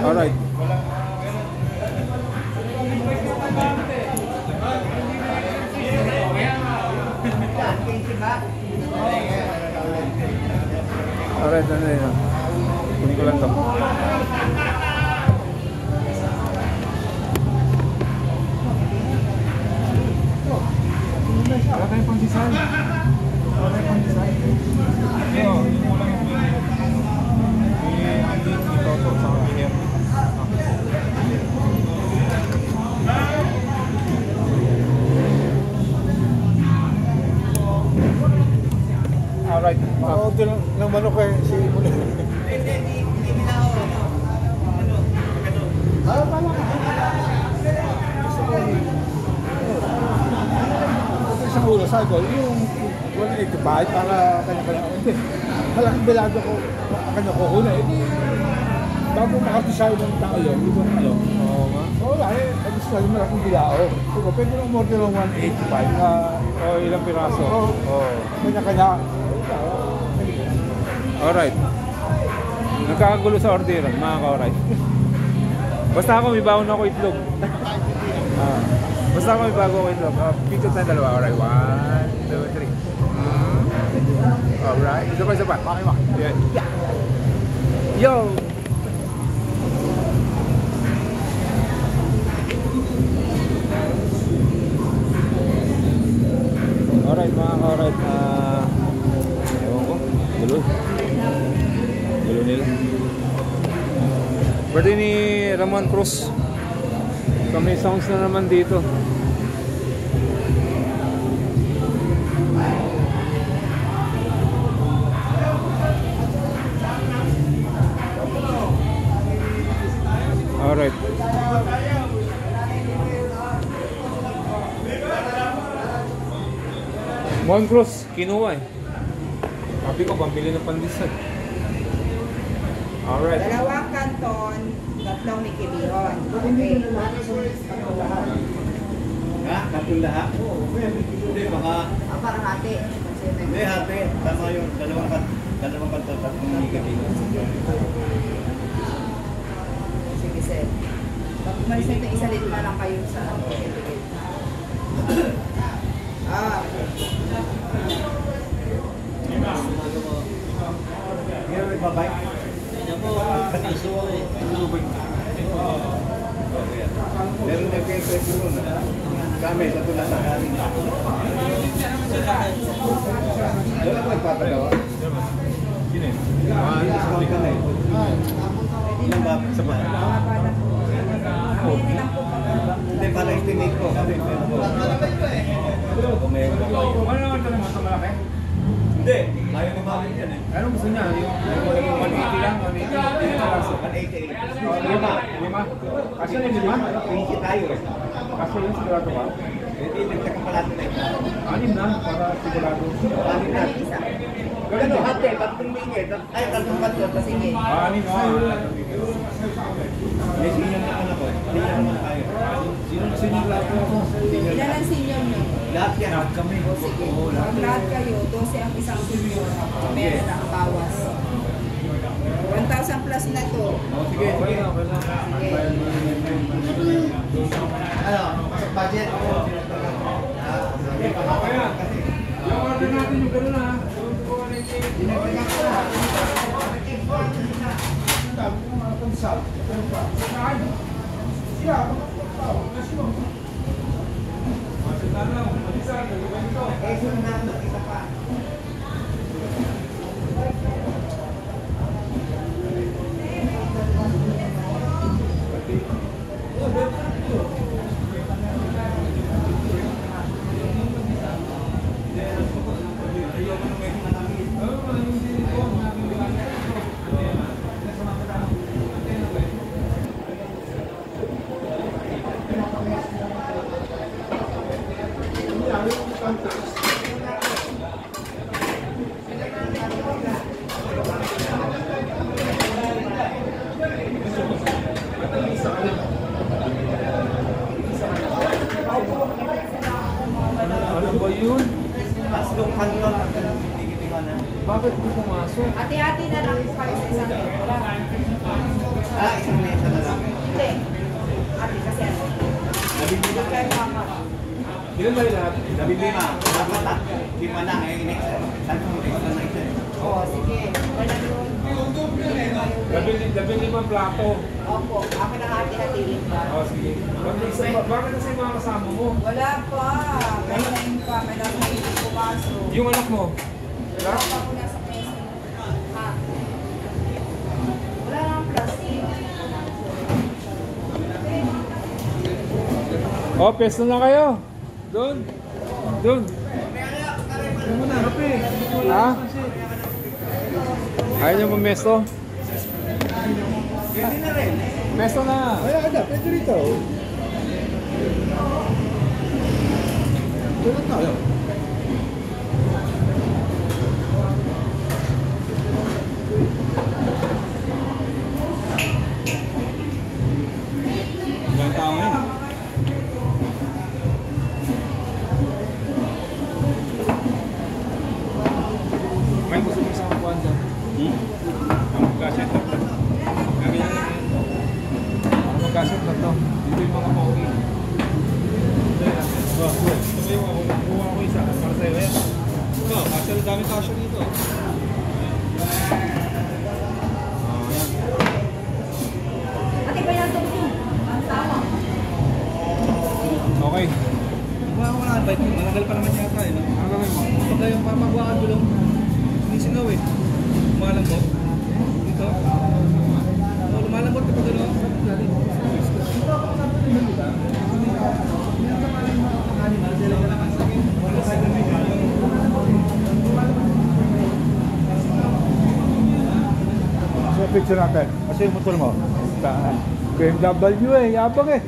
Alright. Alright, ano yun? Kunin ko lang ito. Wala tayong pang design. Wala tayong pang design. Ito, yung ulang yung ito sa kapihir. Alright. Order ng manok eh. Si Muli. Hindi minao. Ah, pala. Sa ulo, sabi ko, yung 180 bahay para kanya-kanya. Hindi. Malaking bilado ko. Kanya ko kuna. Bago makapisayo ng tao yun, hindi ko ano. Oo nga. Wala eh. Tapos na yung malaking bilao. Diba, pwede nang order ng 185. O ilang piraso. Oo. Kanya-kanya. Alright. Nagkakagulo sa orderan, mga ka-alright. Basta ako may baon ako itlog. Basta ako may bago ako itlog. Picture tayo dalawa. Alright, 1, 2, 3. Alright, isa pa, isa pa. Okay ba? Yeah. Yo! Alright, mga ka-alright. Ewan ko, gulo. Gulo nila. Birthday ni Ramon Cruz. Kami sounds na naman dito. Alright. Ramon Cruz, kinuha eh. Sabi ko, pambili ng pandesal. Alright. Dalawang kanton, tatlong Mickey Bihon. Okay. Ha? Tatlong lahat? Oo. Hindi, baka... Parang hati. Hindi, hati. Tama yung dalawang kanton, tatlong Mickey Bihon. Sige, sir. Pag umalis na ito, isalit na lang kayo sa... Ngayon, may babay. Katiso ko eh. Meron na kayo sa ito nun. Kami, sa tulad na kami. Wala ko nagpapagawa? Sino eh? Hindi ka na eh. Ilang ba? Sa ba? Hindi, para istinig ko. Kami, Ano naman ito naman sa malaki? hindi, ayaw naman yan eh. Anong gusto niya? Yung 180 lang? 180? 180. Lima? Kasi yung lima? Pinisi tayo eh. Kasi yung sigurado ba? Hindi, nagkakapalati na ito. Anim na, para sigurado. Anim na. Ganun, hati, tatlong lingit. Ay, tatlong batot. Sige. Anim na. May senior naman ako eh. Senior naman tayo. Sino lahat mo? Ilan ang senior nyo? Lahat yan. Lahat kami. Sige. Pag lahat kayo, 12 ang isang senior. Meron na ang bawas. 1,000 plus na to. Sige, sige. Ano, budget? Kaya, yung order natin yung gano'n na. Ano ba yun? Tatlong kanton at tigitingan na. Bakit di pumasok? Hati-hati na lang po kayo sa isang Isang mesa na lang. Ilan ba yun lahat? 15. Dapat 5 lang eh. Sabi mo, extra na isa. Oo, sige. Wala yun. 15 plato. Opo, ako na hati-hatiin pa. Oh, sige. Bakit kasi mga kasama mo? Wala pa. May nain pa. May nasa hindi pumasok. Yung anak mo? Wala? Wala pa ako nasa peso. Ha? Wala nang plastic. Oh, pesto na kayo. Doon. Doon. Ha? Ayaw niyo mamesto? Mesto na. Ay, ada, pwede rito. Tulad tayo. Ilang tao ngayon? May gusto mo sa kuwan dyan? Ang magkaset na to. Ang magkaset na to. Dito yung mga pauwi. Ito yung ako. Kuha ko isa. Para sa'yo yan. Ito, kasi ang daming kasya dito. Ate, ba yan ito? Ang tama. Okay. Kuha ko na bike mo. Managal pa naman yata eh. No? Ano gawin mo? Pagka yung papagawa ka gulong, sinisinaw eh. Lumalambot. Dito. Oh, lumalambot ka pa doon. Oh. So, picture natin. Kasi yung motor mo. BMW eh. Yabang eh.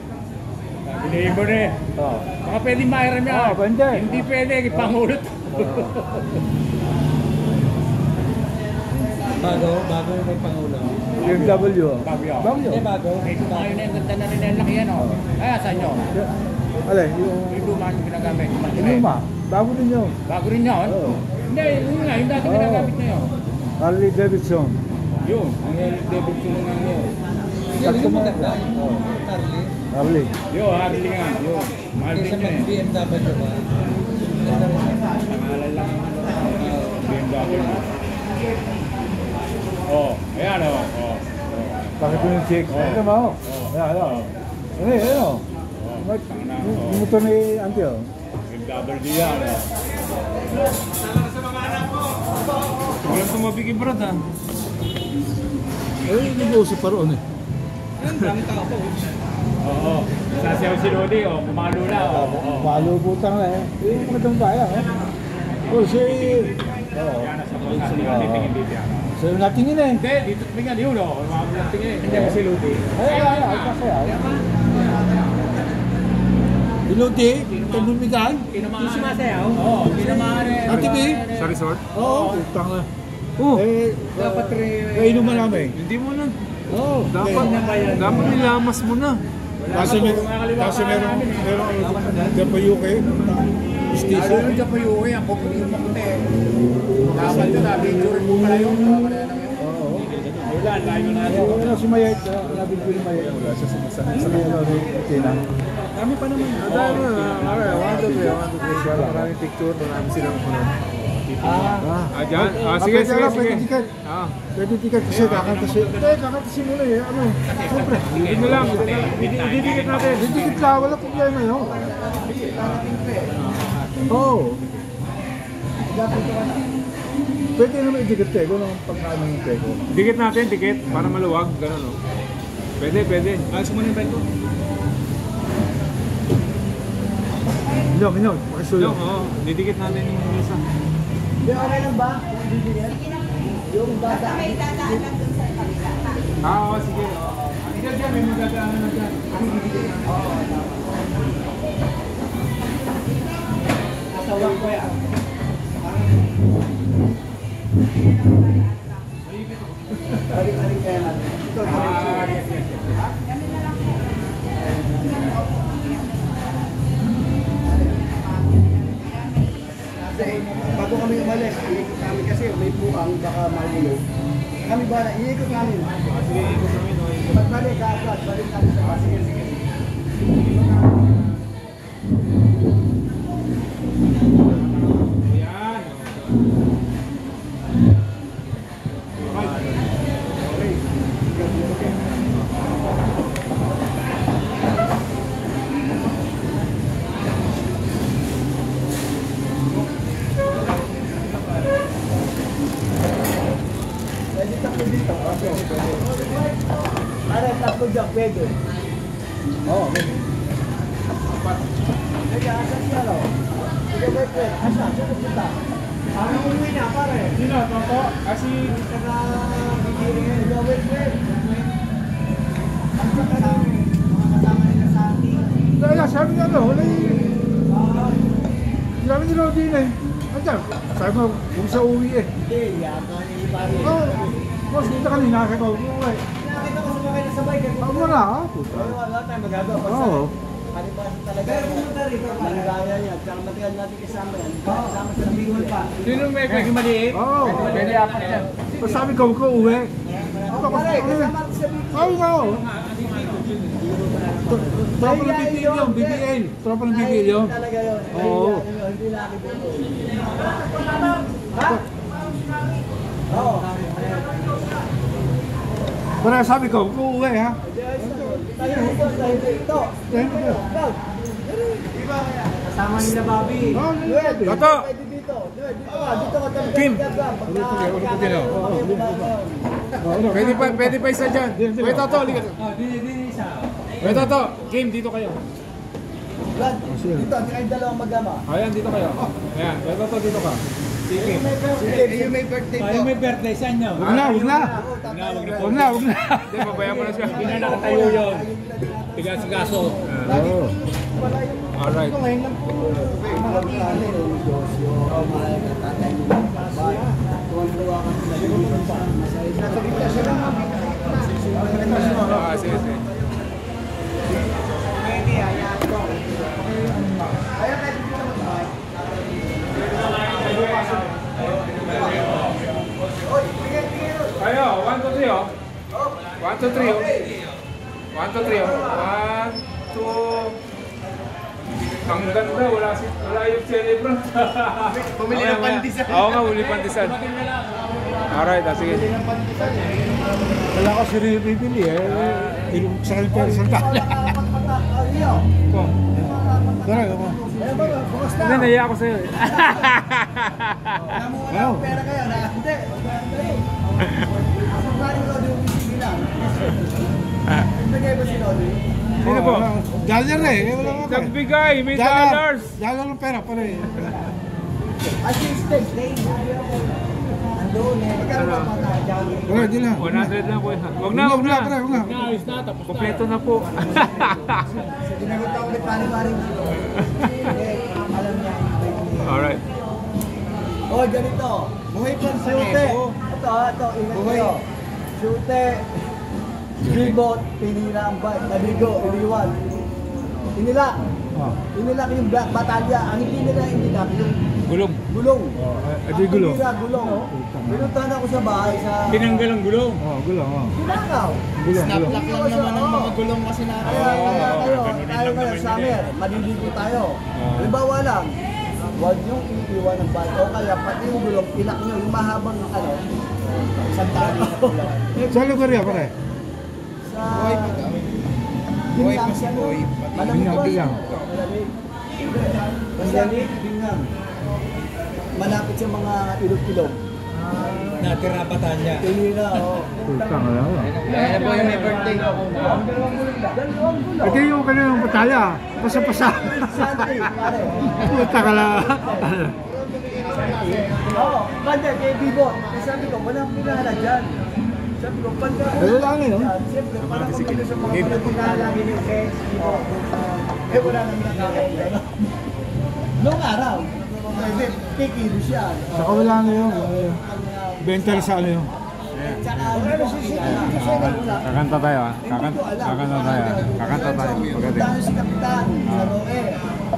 Neighbor eh. Oh. Baka pwede mairam yan. Oh, pwede. Hindi pwede, pangulot. Bago yung may pangulang. BMW. Bagyo. Bagyo. bago. May tumayo na yung ganda na rin ang laki yan, oh. Ay, saan nyo? Alay, yung Yung lumaan yung ginagamit. luma. Bago din yun. Bago rin yun? Oo. Hindi, yun nga, yung dati Oo. ginagamit na yun. Harley Davidson. Yun, ang David Sulong nga yun. Sakto mo. Oh. Harley. Yun, Harley nga, yun. Mahal din yun eh. BMW ba? Pangalan lang yung BMW. Oh, ayan oh. Oh. Bakit ko yung check? Ano mo? Ayan, ano? Ano eh, ano? Yung motor ni Auntie, oh. BMW yan, oh. Walang tumabigi brad, ha? Eh, nag-uusap pa roon eh. Ang daming tao po. Oo. Sasayaw si Lodi, oh. Pumalo na, oh. Malubutang na eh. Yung magandang bayan, eh. Oh, si... Oo. Yan, nasa mga natin, tingin dito yan. So, natingin eh. Hindi, dito tingnan yun, oh. Mga tingin. Hindi ako si Lodi. Ay, kasi ay. Ilodi, tabumigan. Yung sumasayaw? Oo, tinamaan eh. Ate B? Sa resort? Oo. Utang na. Eh, Dapat rin. kainuman namin. Hindi mo na. Oo. Dapat nilamas mo na. Kasi meron WK station. Lalo yung Japayuwi, ang pupunin mo puti. Dapat yun, video rin mo pala yun. Oo. Wala, layo na rin. Ano si Mayet? Nabig ko ni Mayet. Sa Tina. Kami pa naman. Dahil na, Maraming picture, marami silang Dyan? Sige, sige, sige. Pwede ticket. Pwede ticket kasi kakanta si... Kakanta si muna eh. Ano? Siyempre. Tingin mo lang. Didikit natin. Didikit lang. Wala problema yun. Oo. Pwede naman idikit tego ng pagkaano ng tego. Dikit natin, dikit. Para maluwag. Ganun, no? Pwede, pwede. Ayos mo na yung bike ko. Inyong, pakisuyo. Oo, didikit natin yung isa. Yung okay lang ba? Yung bata. May dadaan lang dun sa kabila. Ha? Oo, sige. Dyan, dyan. May magdadaanan na dyan. Kasawang ko yan. Balik-balik kaya natin. Ito, Yes, yes, yes. Kasi bago kami umalis, iikot namin kasi may buang baka magulo. Kami ba na iikot namin? Sige, ikot namin. Pagbalik, balik namin sa base. mo dyan, pwede. Oo. Kaya, asan siya, no? Sige, pwede. Asan? Saan nagpunta? Parang umuwi na, pare. Sino? Toto? Kasi... Saka, bibili ngayon. Ikaw, pwede. Ang saka lang, mga kasama nila sa ating. Kaya sabi niya ano, wala sabi ni Rodin eh. Andiyan, sabi mo, kung sa uwi eh. Hindi, yata ni pare. Oo. Boss, dito kanina kasi ko, uwi. Nakita ko sumakay na sabay. Ako mo na, ha? Puta. Wala tayong magagawa. Oo. Kalibasa talaga. Pero pumunta rito. Malagaya niya. Tsaka matagal natin kasama yan. Kasama sa Bicol pa. Sino may kaya maliit? Oo. Pwede apat yan. Tapos sabi ko, uwi. Ako, Pare, kasama natin sa Bicol. ay, oo. Tropa ng BBL yun, BBL. Tropa ng BBL yun. Talaga yun. Oo. Hindi laki dito. Ha? Oo. Pero sabi ko, uuwi ha. Tayo dito. Kasama nila Bobby. Oo, dito. Toto! Pwede dito. Dito ka. Kim. Pwede pa isa dyan. Wait, Toto, ligat. Wait, Toto, Kim, dito kayo. Brad, dito, kayong dalawang magama. Ayan, dito kayo. Ayan, wait, Toto, dito ka. Si Kim. Yung may birthday po. may birthday, saan nyo? Huwag na. Huwag na. Hindi, mabayan mo na siya. Hindi na nakatayo yun. Tigas-gaso. Oo. Alright. Ngayon lang po. Mga plano ng negosyo. Mahal na tatay mo. Tuwang-tuwa ka sa nasa gitna siya lang. Sige, sige. Pwede, ayan ko. Ayaw tayo dito sa mga. Kayo, 1, 2, 3 oh. 1, 2, 3 oh. 1, 2, 3 oh. 1, 2. Ang ganda, wala yung celebrant. Pumili ng pandisan. Oo nga, bumili pandisan. Alright, sige. Wala ko si Rio bibili eh. Yung sa kanya pero isang dala. Tara, ako. Hindi, naiya ako sa'yo. Namuha ng pera kayo na hindi. Ang paring Lodi yung isipin lang. Nagbigay ba si Lodi? Sino po? Dollar eh. Wala nga. Nagbigay, may dollars. Dollar ng pera pala eh. Assistant. Andun eh. Magkano ba mga jogging? Wala, di na. 100 lang po. Wag na. Wag na. Ayos na, tapos na. Kompleto na po. Sinagot ako ni paring alam niya. Alright. Oh, ganito. Buhay pa sa Sute. Ito, ingat kayo. Sute. Bibot, pinira ang bike. Nabigo, iniwan. Inilak. Inilak yung black batalya. Ang hindi nila inilak yung Gulong. gulong. Adi gulong. Pinira, gulong. Pinuntahan ako sa bahay sa... Tinanggal ang gulong. Gulong. Pinakaw. Gulong. Snaplock lang naman ang mga gulong kasi na... Kaya tayo ngayon, summer, maliligo tayo. Halimbawa lang, huwag yung iiwan ng bike. O kaya pati yung gulong, pinak nyo, yung mahabang isang tali na gulong. Saan lugar yan pare? Sa... Bingang siya no? Bingang. Malamig, bingang. Malapit sa mga ilog-ilog. Natira batalya. Pinira, oo. Putang ala. Ayan po yung may birthday. Dalawang gulong. Ito yung kanilang bataya. Pasa-pasa. Sante, pare. Putang ala. Oo, banda kay Bibot. Sabi ko, walang pinala dyan. Sabi ko, banda ko. Wala lang yun. Siyempre, parang kumalo sa mga walang pinala ni Kes, Bibot. Wala nang nakakaya. Noong araw, kikilo siya. Saka wala na yun. Benta na sa ano yun. Tsaka, pero sisipin kasi wala. Kakanta tayo ah. Kakanta tayo. Kakanta tayo. Pagdating. Dahil si Kapitan, sa Roe.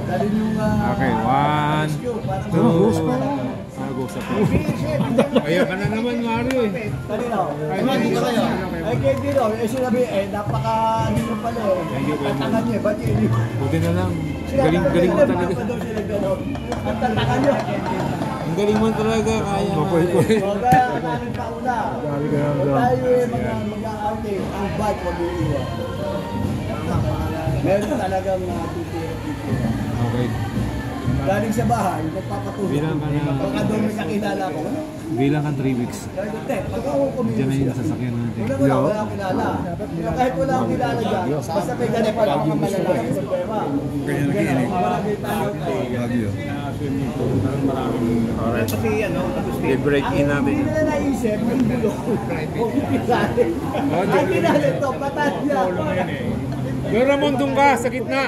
Dahil yung... Okay, 1, rescue, parang... 2. Nag-usap po. Ayan ka na naman, Mario eh. Kanino? Ay, dito kayo. Ay, kay Dino. Eh, sinabi, napaka... Dito pala eh. Thank you, Kuya Mo. Tatangan niyo, ba't yun? Buti na lang. Galing mo talaga. Ang tatangan niyo. Ang galing mo talaga. Kaya nga. O, kaya namin pauna. Sabi ko yan. Kung tayo eh, mag-outing, ang bike mag-iiwan. Meron talagang tutira-tutira. Okay. galing sa bahay, nagpapatulog. Bilang ka na- Baka doon may nakilala ko. Ano? Bilang ka 3 weeks. Sabi ko, "Te, pag ako kumilos Diyan na yung sila." sasakyan natin. Wala akong kilala. Pero kahit wala akong kilala dyan, basta may ganito pa lang mga malalaking problema. Ganyan na kinig. Marami tayo. Bagyo. Okay, break in natin. Hindi nila naisip, yung bulong. Ang kilala ito, patat niya. Doon Ramon, doon ka, sa gitna.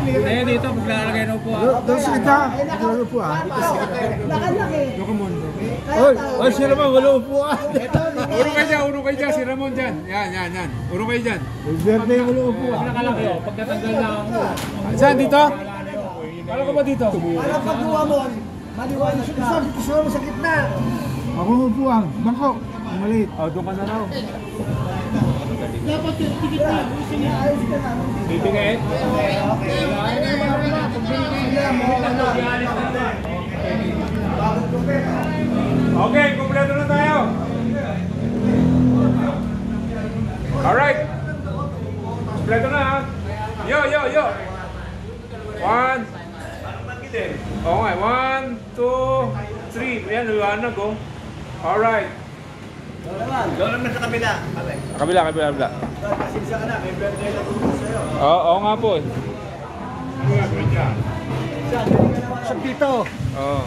Ayan dito, maglalagay na po. Doon sa kita. Ano po ah? Nakalaki. Oy, siya naman, wala upuan. Urong kayo dyan, si Ramon dyan. Yan. Urong kayo dyan. Birthday, wala upuan. Saan, dito? Kala ko ba dito? Para pagkuha mo, maliwanag ka. Gusto mo sa gitna. Ako upuan. Bangko. Maliit. Oh, doon ka na raw. Ayos ka na. Bibigay. Okay, kumpleto na tayo. Alright. Kumpleto na ha. Yo. 1. Okay, 1, 2, 3. Ayan, liwanag oh. Alright. Doon na sa kabila. Kabila. Pasensya ka na, may birthday na dito sa'yo. Oo nga po eh. Sa dito. Oo.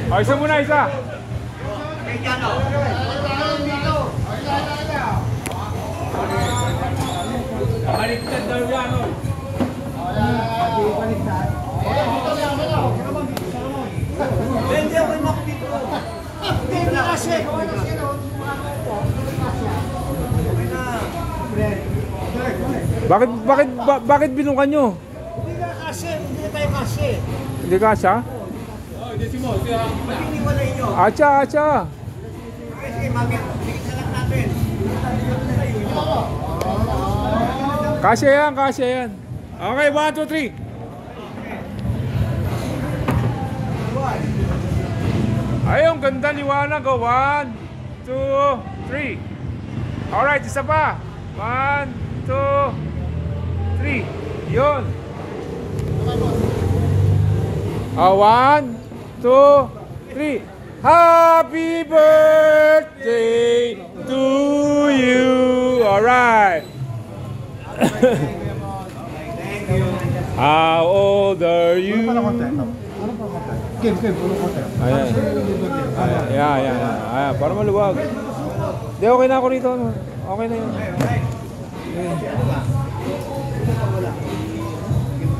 Oh, isa muna, isa. Baliktad daw yan, oh. Hindi ako yung makapito. Hindi na kasi. Bakit binukan nyo? Hindi na kasi. Hindi na tayo kasi. Hindi ka siya? Maginiwalay nyo. Acha. Sige, mami. Sige, salat natin. Kasya yan. Okay, 1, 2, 3. Ayun, ganda liwanag oh. 1, 2, 3. Alright, isa pa. 1, 2, 3. Yun. 1, 2, 3. Happy birthday to you. Alright. How old are you? Kim, pulo konti. Ayan. Ayan. Para maluwag. Hindi, okay na ako rito. Okay na yun.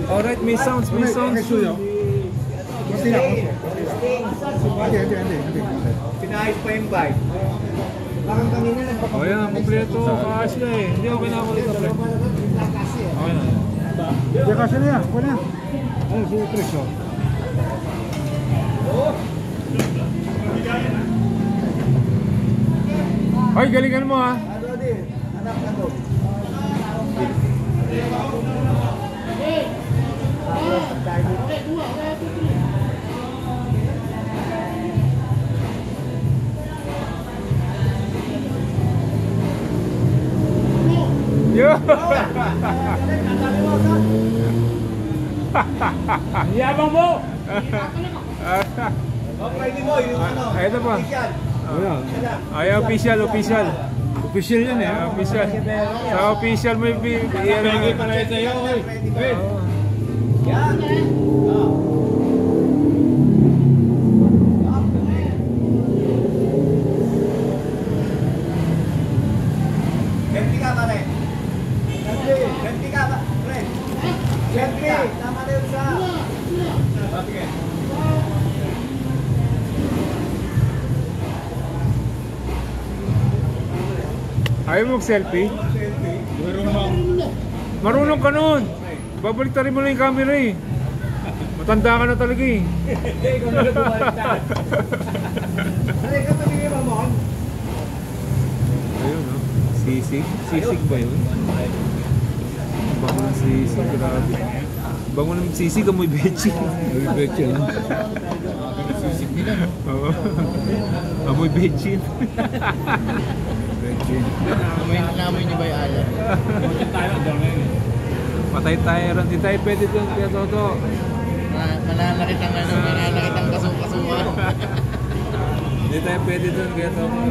Alright, may sounds. Suyo. Konti na, konti. Hindi. Pinahis pa yung bike. Parang kanina nagpapagod. O yan, kompleto. Kasya eh. Hindi, okay na ako rito. Pre. Okay na. Hindi kasi na yan. Ako na yan. Ano, sige, Chris. Hoy, galingan mo ha. Ano din? Anak na to. Yo! Yabang mo! Okay, di mo, yung ano. Ito pa. Ay, official. Official yan eh. Official. Sa official mo yung Pegi pala ito yun. Yan. Ganti ka pare. Ganti ka ba? Pre. Ganti. Tama na yun sa. Sige. Ayaw mo mag-selfie? Marunong ka nun. Babalik tayo mo na yung camera eh. Matanda ka na talaga eh. Ikaw na lumalitan. Ano ka tumingin mo mo? Ayun oh. Sisig ba yun? Bango ng sisig, grabe. Bango ng sisig, amoy bechi. Amoy bechi, no? Sisig nila, no? Oo. Amoy bechin. Namoy niyo ba yung alam? Patay tayo ron. Di tayo pwede doon, Kuya Toto. Mananakit ang kasong-kasuhan. Di tayo pwede doon, Kuya Toto.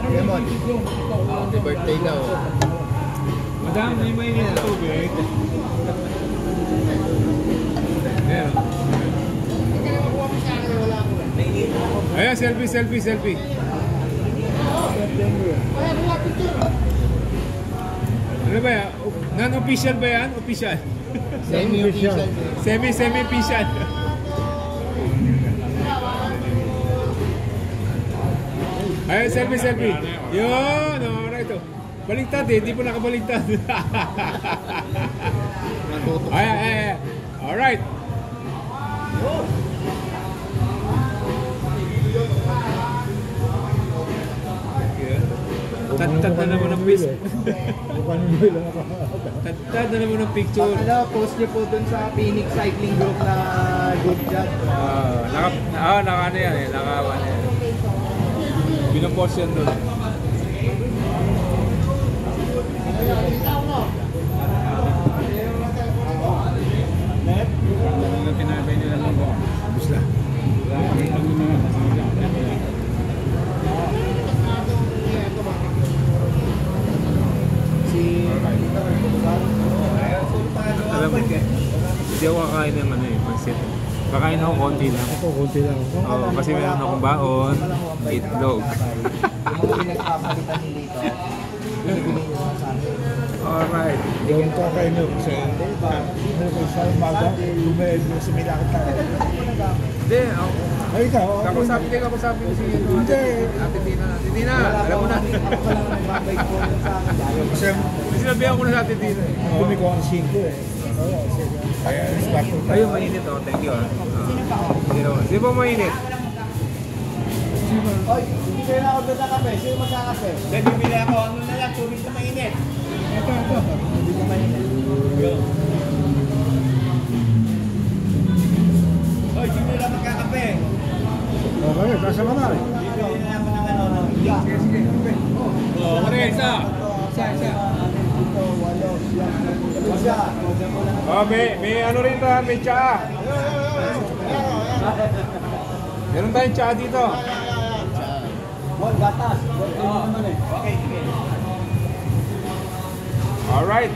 Lemon. Happy birthday daw. Madam, may mainit na tubig. Ayan. Ayan, selfie. Ano ba yan? Non-official ba yan? Official? Semi-official. Semi-official. Ayan, selfie. Yun, alright to. Baligtad eh, hindi po nakabaligtad. Ayan. Alright. Tad na naman ang picture. Tad na naman ang picture. Post niyo po dun sa Phoenix Cycling Group na good job. Naka ano yan eh, naka ano yan. Pinopost yan doon. Tinabay nila lang ko. Basta. Alam mo, hindi ako kakain ng ano eh, pansit. Kakain ako konti lang. Konti lang. Oo, kasi meron akong baon, itlog. Yung pinagpapalitan ni Lito, binibili niyo sa akin. Alright. Gawin ko kayo nyo kasi sa umaga, lumayad mo sa milakit tayo. Hindi, ako. Ay, ikaw. Kakusapin ko si Ate Tina. Alam mo na. Kasi Sinabihan ko na sa Ate Tina. bumi ko ang 5 eh. Oo, sige. Kaya start ko. Ayun, mainit oh. Thank you ah. Sino ba mainit? Oy, hindi kayo na-order na kape. Sino magkakape? Then bibili ako, ano na lang, tubig na mainit. Ito. Hindi ka mainit. Oy, sino lang magkakape? Okay, kasama na rin. Bibili na ako ng ano, ng iya. Oh, pare, isa. Oh, may ano rin ta, may tsaa. Meron tayong tsaa dito. One gatas. Naman eh. Okay, sige. Alright.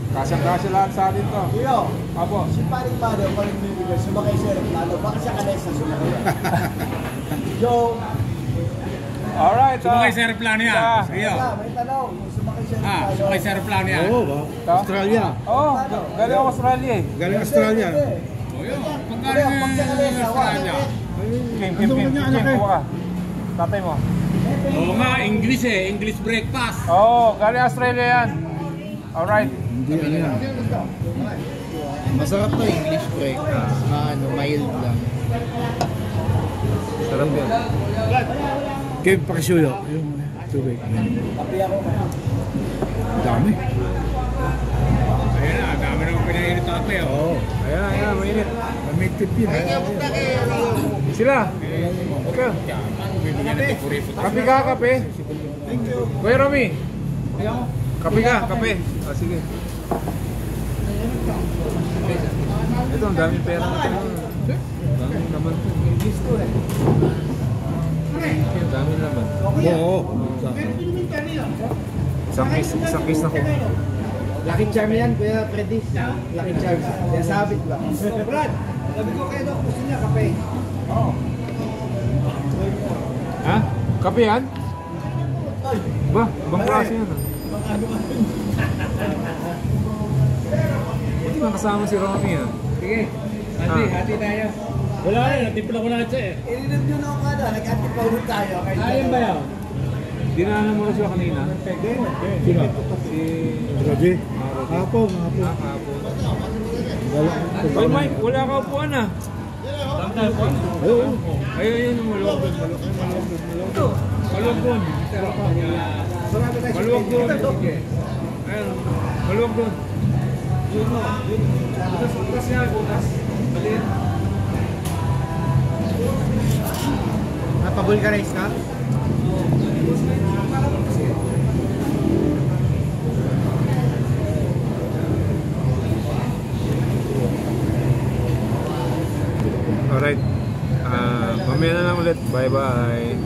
Kasang-kasya lahat sa atin to. Iyo, Apo. si paring mother, paring bibigay, sumakay sa aeroplano, baka siya kanay sa sumakay. Joe, Alright. Sumakay sa aeroplano yan. Sige. may tanong, yung sumakay sa aeroplano. Sumakay sa aeroplano yan. Oo ba? Australia. Oh, galing ako Australia eh. Galing Australia. O yun, pagkano Kaya, yung pag sa kanay sa Australia? Kim po ka. Tatay mo. Oo nga, English eh. English breakfast. Oh, galing Australia yan. Alright. Hindi ano yan. Masarap to English breakfast. Mild lang. Sarap yan. Game pakisuyo. Yung tubig. Kapi ako. Dami. Ayun na, dami naman pinainit na kape. Oo. Ayan, mainit. May tip yun. Sila. Okay. Bibigyan natin puri-puto. Kape ka, kape. Kuya Romy. Kape ka, kape. Ah, sige. Ito, ang daming pera natin. Daming naman. Ang daming naman. Oo. Isang case na ko. Lucky charm yan, Kuya Freddy. Lucky charm. Yan sabit lang. Brad, sabi ko kayo daw, gusto niya kape. Oo. Ha? Kape yan? Ba, ibang klase yan ah. Buti nga kasama si Romy ah. Sige, hati tayo. Wala na, natimpla ko na siya eh. I-review na ako kada, nag-antipawin tayo. Ayan ba yan? Dinaanan mo na siya kanina? Sino? Si... Roger. Hapon. Ay Mike, wala ka upuan ah. Oo. Ayun, maluwag doon. Maluwag doon. Maluwag doon. Ayun, maluwag doon. Bukas niya, bukas. Maliit. Napabulgarize ka? Alright. Mamaya na lang ulit. Bye-bye.